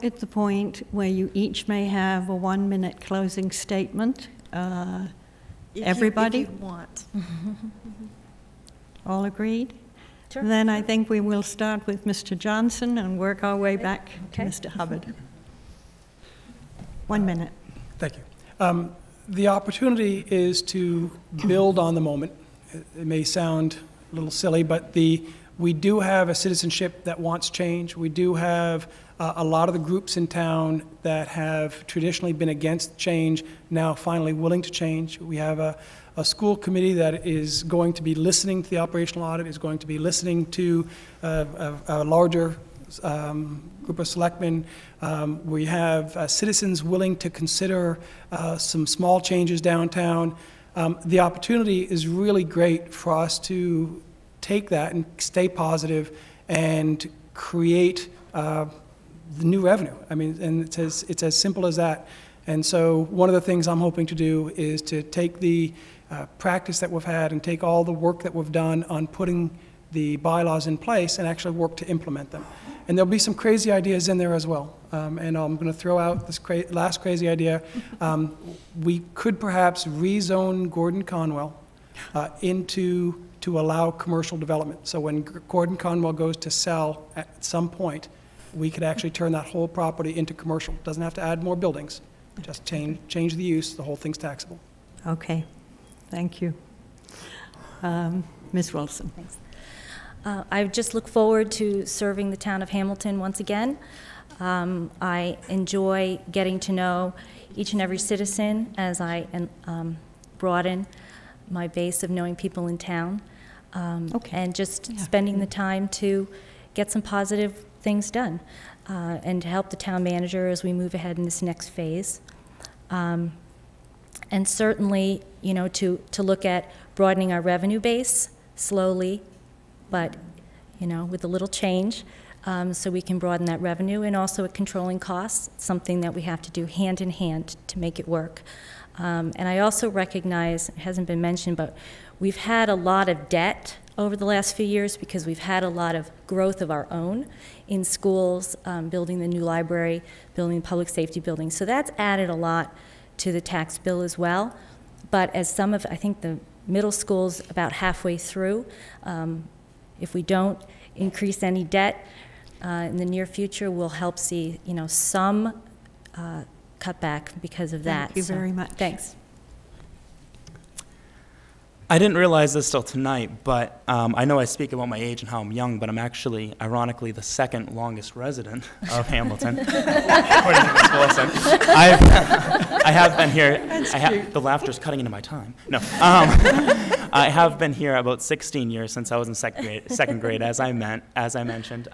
at the point where you each may have a 1-minute closing statement. Everybody? If you want. All agreed? Sure. Then I think we will start with Mr. Johnson and work our way back to Mr. Hubbard. 1 minute. Thank you. The opportunity is to build on the moment. It may sound a little silly, but we do have a citizenship that wants change. We do have a lot of the groups in town that have traditionally been against change now finally willing to change. We have a school committee that is going to be listening to the operational audit, is going to be listening to a larger group of selectmen. We have citizens willing to consider some small changes downtown. The opportunity is really great for us to take that and stay positive and create the new revenue. I mean, and it's as simple as that. And so one of the things I'm hoping to do is to take the practice that we've had and take all the work that we've done on putting the bylaws in place and actually work to implement them. And there'll be some crazy ideas in there as well. And I'm going to throw out this last crazy idea. We could perhaps rezone Gordon Conwell to allow commercial development. So when Gordon Conwell goes to sell at some point, we could actually turn that whole property into commercial. Doesn't have to add more buildings. Just change the use. The whole thing's taxable. Okay. Thank you. Ms. Wilson. Thanks. I just look forward to serving the town of Hamilton once again. I enjoy getting to know each and every citizen as I broaden my base of knowing people in town, and just spending the time to get some positive things done and to help the town manager as we move ahead in this next phase. And certainly, you know, to look at broadening our revenue base slowly, but, you know, with a little change, so we can broaden that revenue, and also at controlling costs, something that we have to do hand in hand to make it work. And I also recognize, it hasn't been mentioned, but we've had a lot of debt over the last few years because we've had a lot of growth of our own in schools, building the new library, building public safety buildings. So that's added a lot to the tax bill as well. But as some of, I think the middle school's about halfway through, if we don't increase any debt in the near future, we'll help see, you know, some cutback because of that. Thank you very much. Thanks. I didn't realize this till tonight, but I know I speak about my age and how I'm young, but I'm actually, ironically, the second longest resident of Hamilton. According to Ms. Wilson. I have been here. The laughter's cutting into my time. No, I have been here about 16 years since I was in second grade, as I mentioned.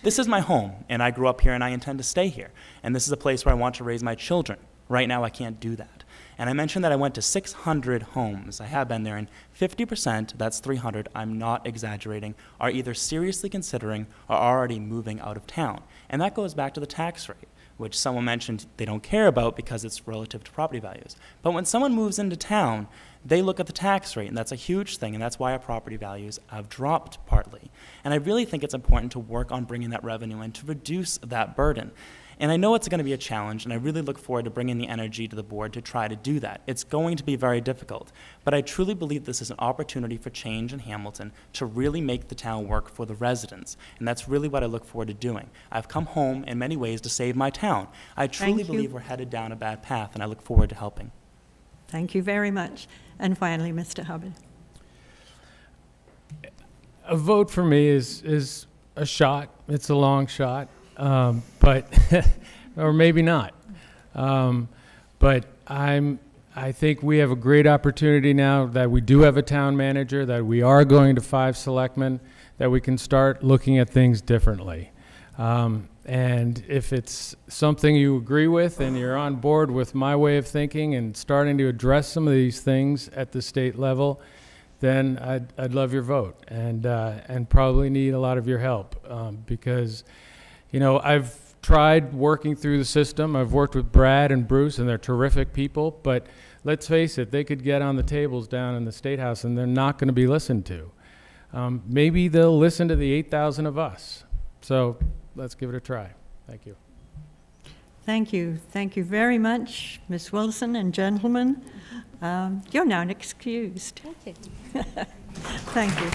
This is my home, and I grew up here, and I intend to stay here. And this is a place where I want to raise my children. Right now, I can't do that. And I mentioned that I went to 600 homes. I have been there, and 50%, that's 300, I'm not exaggerating, are either seriously considering or already moving out of town. And that goes back to the tax rate, which someone mentioned they don't care about because it's relative to property values. But when someone moves into town, they look at the tax rate, and that's a huge thing, and that's why our property values have dropped partly. And I really think it's important to work on bringing that revenue in to reduce that burden. And I know it's going to be a challenge, and I really look forward to bringing the energy to the board to try to do that. It's going to be very difficult, but I truly believe this is an opportunity for change in Hamilton to really make the town work for the residents, and that's really what I look forward to doing. I've come home in many ways to save my town. I truly believe we're headed down a bad path, and I look forward to helping. Thank you very much. And finally, Mr. Hubbard. A vote for me is a shot. It's a long shot. But or maybe not. But I think we have a great opportunity now that we do have a town manager, that we are going to 5 selectmen, that we can start looking at things differently. And if it's something you agree with and you're on board with my way of thinking and starting to address some of these things at the state level, then I'd love your vote, and probably need a lot of your help, because you know, I've tried working through the system. I've worked with Brad and Bruce, and they're terrific people, but let's face it, they could get on the tables down in the State House and they're not going to be listened to. Maybe they'll listen to the 8,000 of us. So let's give it a try. Thank you. Thank you. Thank you very much, Ms. Wilson and gentlemen. You're now excused. Thank you. Thank you.